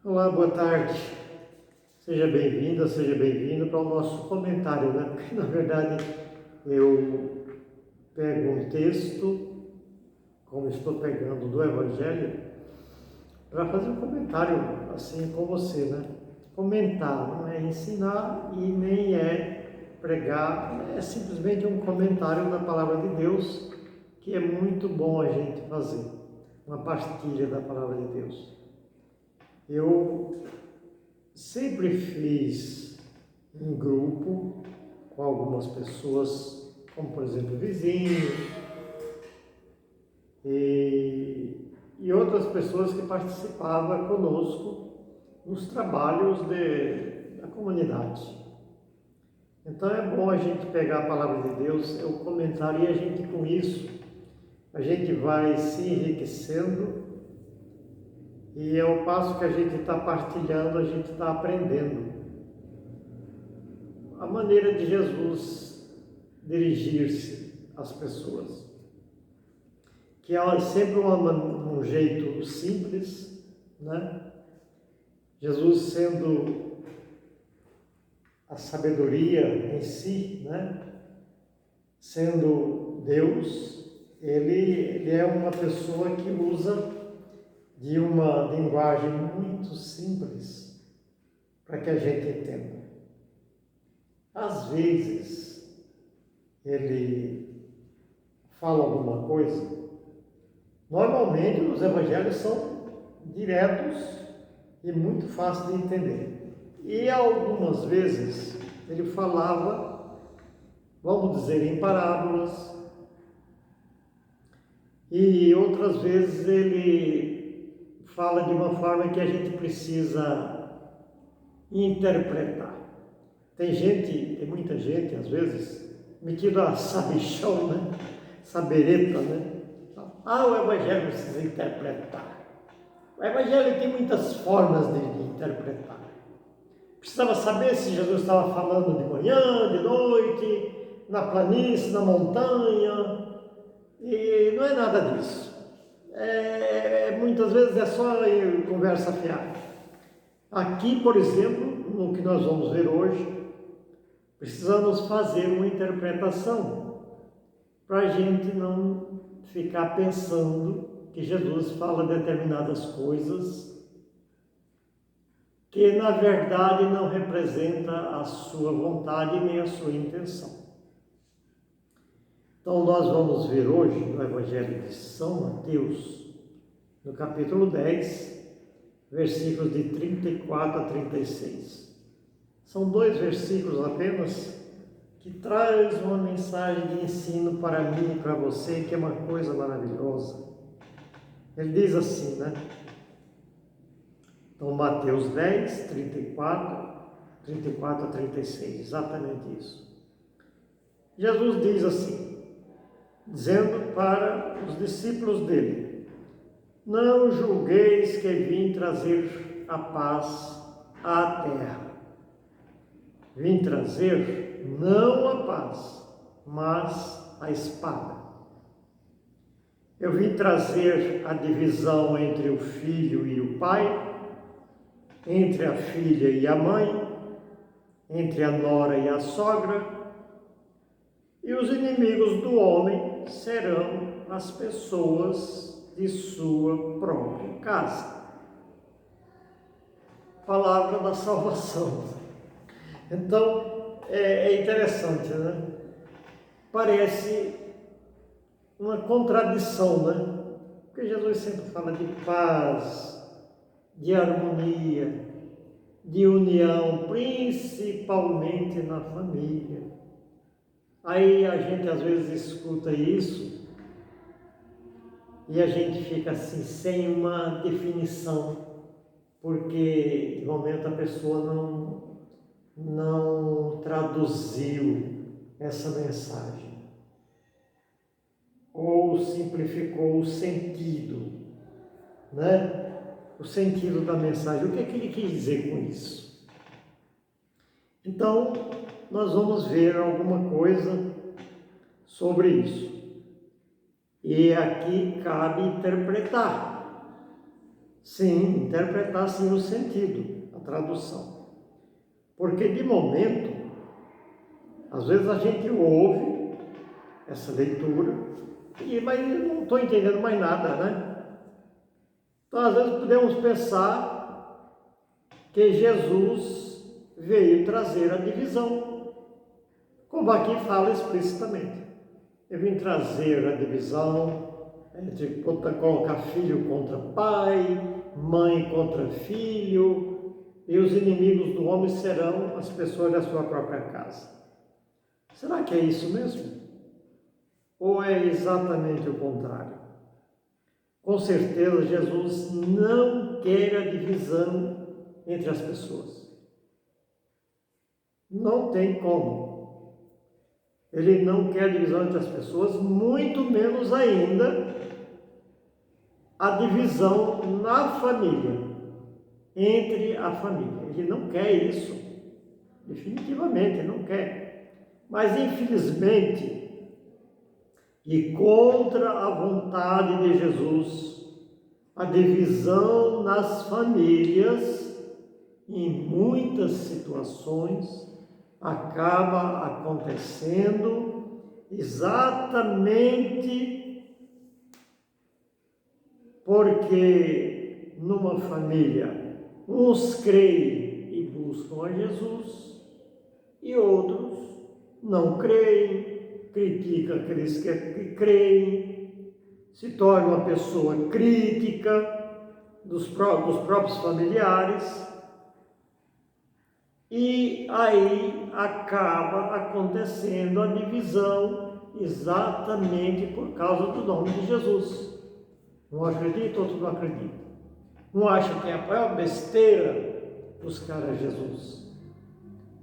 Olá, boa tarde. Seja bem-vinda, seja bem-vindo para o nosso comentário, né? Porque, na verdade, eu pego um texto, como estou pegando do Evangelho, para fazer um comentário, assim com você, né? Comentar, não é ensinar e nem é pregar, é simplesmente um comentário da Palavra de Deus, que é muito bom a gente fazer, uma partilha da Palavra de Deus. Eu sempre fiz em grupo com algumas pessoas, como por exemplo vizinhos e outras pessoas que participavam conosco nos trabalhos da comunidade. Então é bom a gente pegar a palavra de Deus, o comentário, e a gente com isso, a gente vai se enriquecendo e ao passo que a gente está partilhando, a gente está aprendendo a maneira de Jesus dirigir-se às pessoas, que é sempre um jeito simples, né? Jesus sendo a sabedoria em si, né? Sendo Deus, ele é uma pessoa que usa de uma linguagem muito simples para que a gente entenda. Às vezes, ele fala alguma coisa. Normalmente, os evangelhos são diretos e muito fáceis de entender. E algumas vezes, ele falava, vamos dizer, em parábolas, e outras vezes ele fala de uma forma que a gente precisa interpretar. Tem muita gente, às vezes, metida a sabichão, né? Sabereta, né? O Evangelho precisa interpretar. O Evangelho tem muitas formas de interpretar. Precisava saber se Jesus estava falando de manhã, de noite, na planície, na montanha, e não é nada disso. Muitas vezes é só conversa fiada. Aqui, por exemplo, no que nós vamos ver hoje, precisamos fazer uma interpretação para a gente não ficar pensando que Jesus fala determinadas coisas que na verdade não representa a sua vontade nem a sua intenção. Então nós vamos ver hoje no Evangelho de São Mateus, no capítulo 10, versículos de 34 a 36. São 2 versículos apenas que traz uma mensagem de ensino para mim e para você, que é uma coisa maravilhosa. Ele diz assim, né? Então, Mateus 10, 34 a 36, exatamente isso. Jesus diz assim, dizendo para os discípulos dele: não julgueis que vim trazer a paz à terra. Vim trazer não a paz, mas a espada. Eu vim trazer a divisão entre o filho e o pai, entre a filha e a mãe, entre a nora e a sogra, e os inimigos do homem serão as pessoas de sua própria casa. Palavra da salvação. Então, é interessante, né? Parece uma contradição, né? Porque Jesus sempre fala de paz, de harmonia, de união, principalmente na família. Aí a gente às vezes escuta isso e a gente fica assim, sem uma definição, porque de momento a pessoa não traduziu essa mensagem ou simplificou o sentido, né? O sentido da mensagem, o que é que ele quis dizer com isso? Então, nós vamos ver alguma coisa sobre isso. E aqui cabe interpretar. Sim, interpretar sim o sentido, a tradução. Porque de momento, às vezes a gente ouve essa leitura, mas não estou entendendo mais nada, né? Então, às vezes podemos pensar que Jesus veio trazer a divisão, como aqui fala explicitamente. Eu vim trazer a divisão entre colocar filho contra pai, mãe contra filho, e os inimigos do homem serão as pessoas da sua própria casa. Será que é isso mesmo? Ou é exatamente o contrário? Com certeza, Jesus não quer a divisão entre as pessoas. Não tem como. Ele não quer divisão entre as pessoas, muito menos ainda a divisão na família, entre a família. Ele não quer isso, definitivamente não quer. Mas infelizmente, e contra a vontade de Jesus, a divisão nas famílias, em muitas situações, acaba acontecendo exatamente porque numa família uns creem e buscam a Jesus e outros não creem, criticam aqueles que creem, se torna uma pessoa crítica dos próprios familiares, e aí acaba acontecendo a divisão exatamente por causa do nome de Jesus. Um acredita, outro não acredita. Um acha que é a maior besteira buscar a Jesus,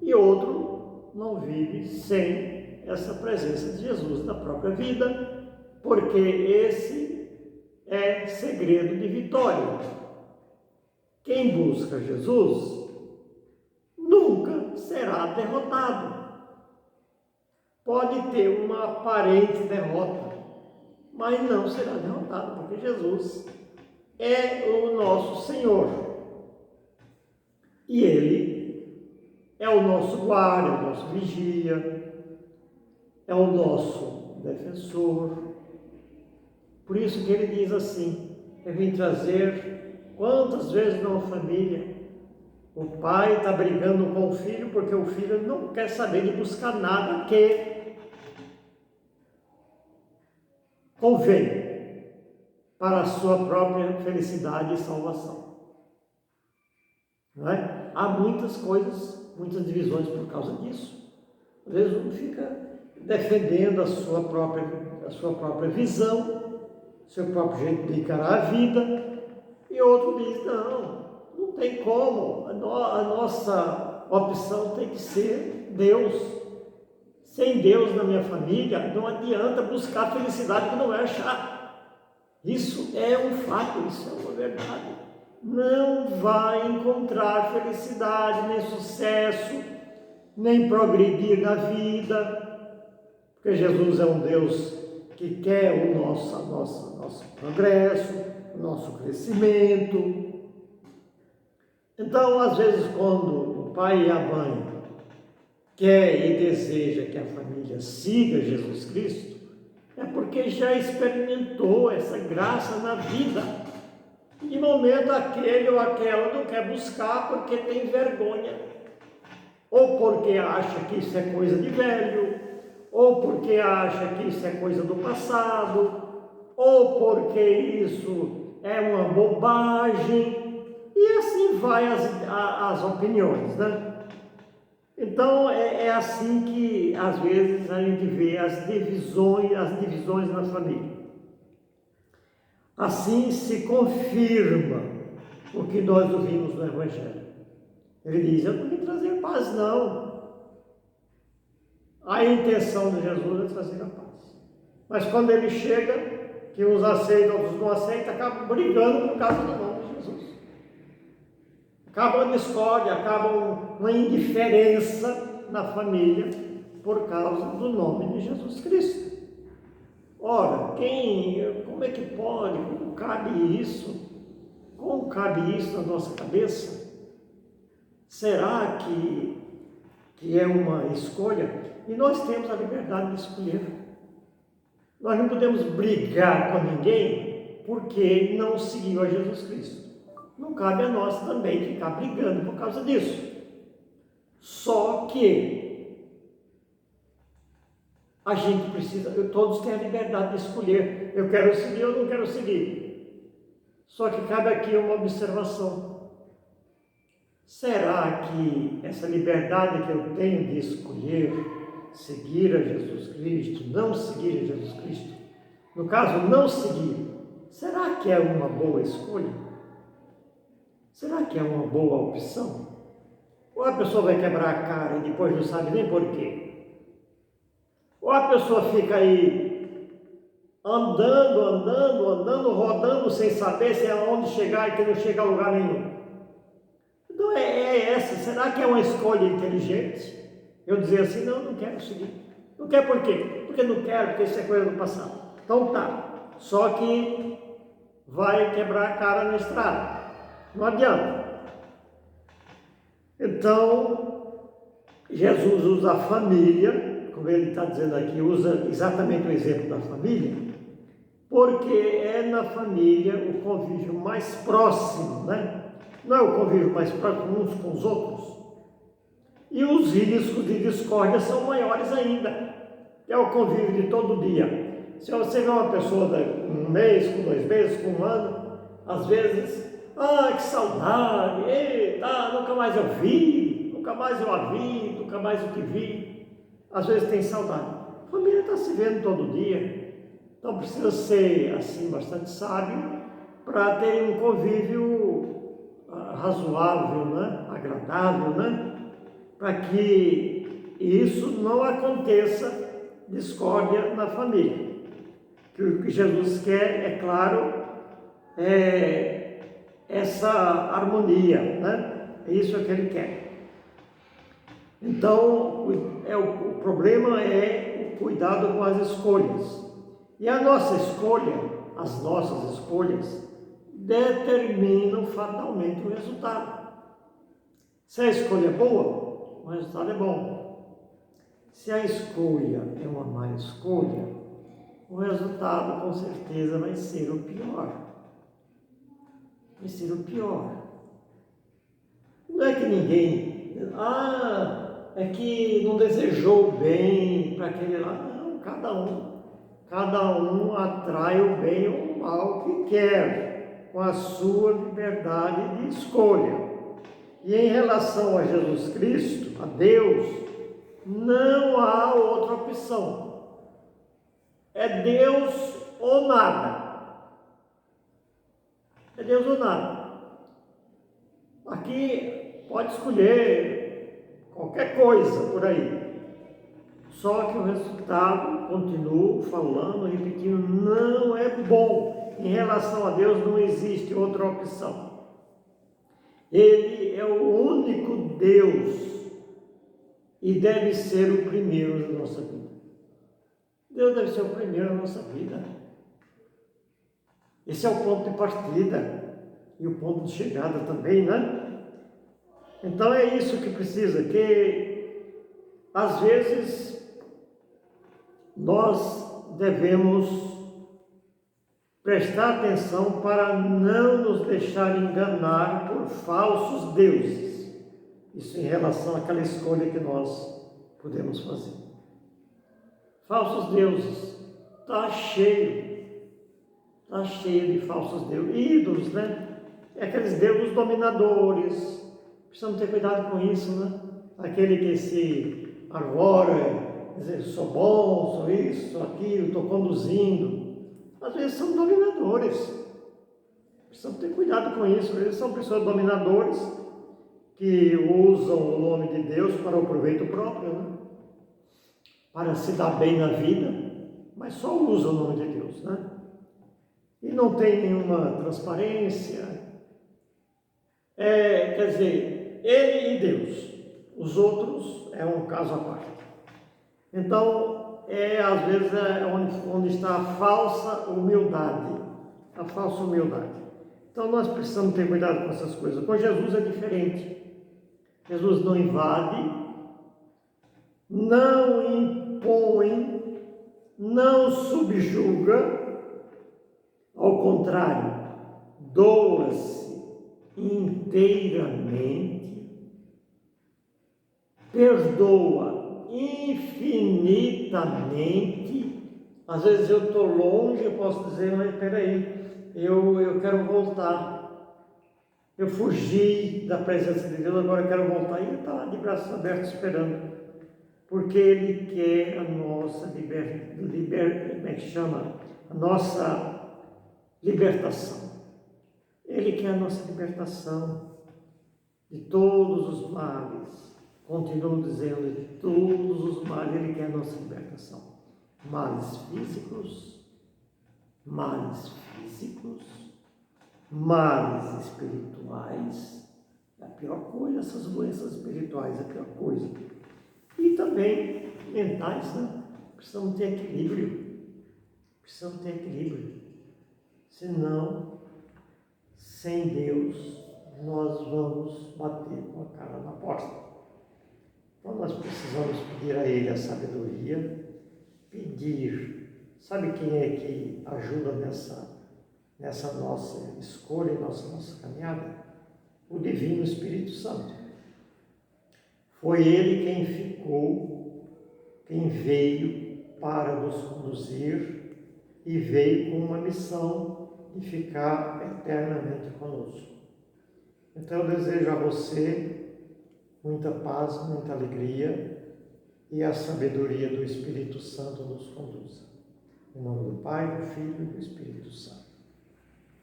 e outro não vive sem essa presença de Jesus na própria vida, porque esse é segredo de vitória. Quem busca Jesus nunca será derrotado. Pode ter uma aparente derrota, mas não será derrotado, porque Jesus é o nosso Senhor. E Ele é o nosso guarda, é o nosso vigia, é o nosso defensor. Por isso que Ele diz assim: eu vim trazer, quantas vezes numa família o pai está brigando com o filho porque o filho não quer saber de buscar nada que convém para a sua própria felicidade e salvação. Não é? Há muitas coisas, muitas divisões por causa disso. Às vezes um fica defendendo a sua própria visão, seu próprio jeito de encarar a vida, e outro diz: não tem como, a nossa opção tem que ser Deus. Sem Deus na minha família, não adianta buscar felicidade que não vai achar. Isso é um fato, isso é uma verdade. Não vai encontrar felicidade, nem sucesso, nem progredir na vida, porque Jesus é um Deus que quer o nosso progresso, o nosso crescimento. Então, às vezes, quando o pai e a mãe quer e deseja que a família siga Jesus Cristo, é porque já experimentou essa graça na vida. De momento aquele ou aquela não quer buscar porque tem vergonha, ou porque acha que isso é coisa de velho, ou porque acha que isso é coisa do passado, ou porque isso é uma bobagem, e assim vai as opiniões, né? Então é assim que às vezes a gente vê as divisões na família. Assim se confirma o que nós ouvimos no Evangelho. Ele diz: eu não vim trazer paz, não. A intenção de Jesus é trazer a paz. Mas quando ele chega, que uns aceitam, outros não aceitam, acabam brigando por causa do nome de Jesus. Acaba uma discórdia, acaba uma indiferença na família por causa do nome de Jesus Cristo. Ora, como é que pode, como cabe isso? Como cabe isso na nossa cabeça? Será que é uma escolha? E nós temos a liberdade de escolher. Nós não podemos brigar com ninguém porque não seguiu a Jesus Cristo. Não cabe a nós também ficar brigando por causa disso. Só que a gente precisa, todos têm a liberdade de escolher. Eu quero seguir ou não quero seguir. Só que cabe aqui uma observação. Será que essa liberdade que eu tenho de escolher seguir a Jesus Cristo, não seguir a Jesus Cristo, no caso, não seguir, será que é uma boa escolha? Será que é uma boa opção? Ou a pessoa vai quebrar a cara e depois não sabe nem por quê? Ou a pessoa fica aí andando, rodando sem saber se é aonde chegar e que não chega a lugar nenhum? Então essa, será que é uma escolha inteligente? Eu dizer assim, não quero seguir. Não quero por quê? Porque não quero, porque isso é coisa do passado. Então tá, só que vai quebrar a cara na estrada. Não adianta. Então, Jesus usa a família, como ele está dizendo aqui, usa exatamente o exemplo da família, porque é na família o convívio mais próximo, né? Não é o convívio mais próximo uns com os outros. E os riscos de discórdia são maiores ainda, que é o convívio de todo dia. Se você vê uma pessoa com um mês, com 2 meses, com 1 ano, às vezes, que saudade, eita, nunca mais eu vi, nunca mais eu a vi, nunca mais eu te vi. Às vezes tem saudade. A família está se vendo todo dia, então precisa ser assim bastante sábio para ter um convívio razoável, né? Agradável, né? Para que isso não aconteça discórdia na família. Que o que Jesus quer, é claro, é essa harmonia, né? É isso que ele quer. Então, o problema é o cuidado com as escolhas. E a nossa escolha, as nossas escolhas, determinam fatalmente o resultado. Se a escolha é boa, o resultado é bom. Se a escolha é uma má escolha, o resultado com certeza vai ser o pior. Vai ser o pior. Não é que ninguém, é que não desejou bem para aquele lá. Não, cada um atrai o bem ou o mal que quer, com a sua liberdade de escolha. E em relação a Jesus Cristo, a Deus, não há outra opção. É Deus ou nada. É Deus ou nada. Aqui pode escolher qualquer coisa por aí. Só que o resultado, continuo falando, repetindo, não é bom. Em relação a Deus não existe outra opção. Ele é o único Deus e deve ser o primeiro na nossa vida. Deus deve ser o primeiro na nossa vida. Esse é o ponto de partida e o ponto de chegada também, né? Então é isso que precisa, que às vezes nós devemos prestar atenção para não nos deixar enganar por falsos deuses. Isso em relação àquela escolha que nós podemos fazer. Falsos deuses. Está cheio de falsos deuses. Ídolos, né? É aqueles deuses dominadores. Precisamos ter cuidado com isso, né? Aquele que se arvora, dizer, sou bom, sou isso, sou aquilo, estou conduzindo. Às vezes são dominadores. Precisamos ter cuidado com isso. Eles são pessoas dominadores que usam o nome de Deus para o proveito próprio, né? Para se dar bem na vida, mas só usam o nome de Deus, né? E não tem nenhuma transparência. Quer dizer, ele e Deus. Os outros é um caso à parte. Então, às vezes onde está a falsa humildade. A falsa humildade. Então nós precisamos ter cuidado com essas coisas. Com Jesus é diferente. Jesus não invade, não impõe, não subjuga, ao contrário, doa-se inteiramente, perdoa infinitamente. Às vezes eu estou longe, eu posso dizer, mas peraí, eu quero voltar. Eu fugi da presença de Deus, agora eu quero voltar. E ele está lá de braços abertos esperando. Porque Ele quer a nossa como é que chama? A nossa libertação. Ele quer a nossa libertação de todos os males. Continuo dizendo, de todos os males, Ele quer a nossa libertação. Males físicos, males espirituais. É a pior coisa, essas doenças espirituais, é a pior coisa. E também mentais, né? Precisamos ter equilíbrio. Senão, sem Deus, nós vamos bater com a cara na porta. Então nós precisamos pedir a Ele a sabedoria, sabe quem é que ajuda nessa nossa escolha, nossa caminhada? O Divino Espírito Santo. Foi Ele quem veio para nos conduzir e veio com uma missão de ficar eternamente conosco. Então eu desejo a você muita paz, muita alegria e a sabedoria do Espírito Santo nos conduza. Em nome do Pai, do Filho e do Espírito Santo.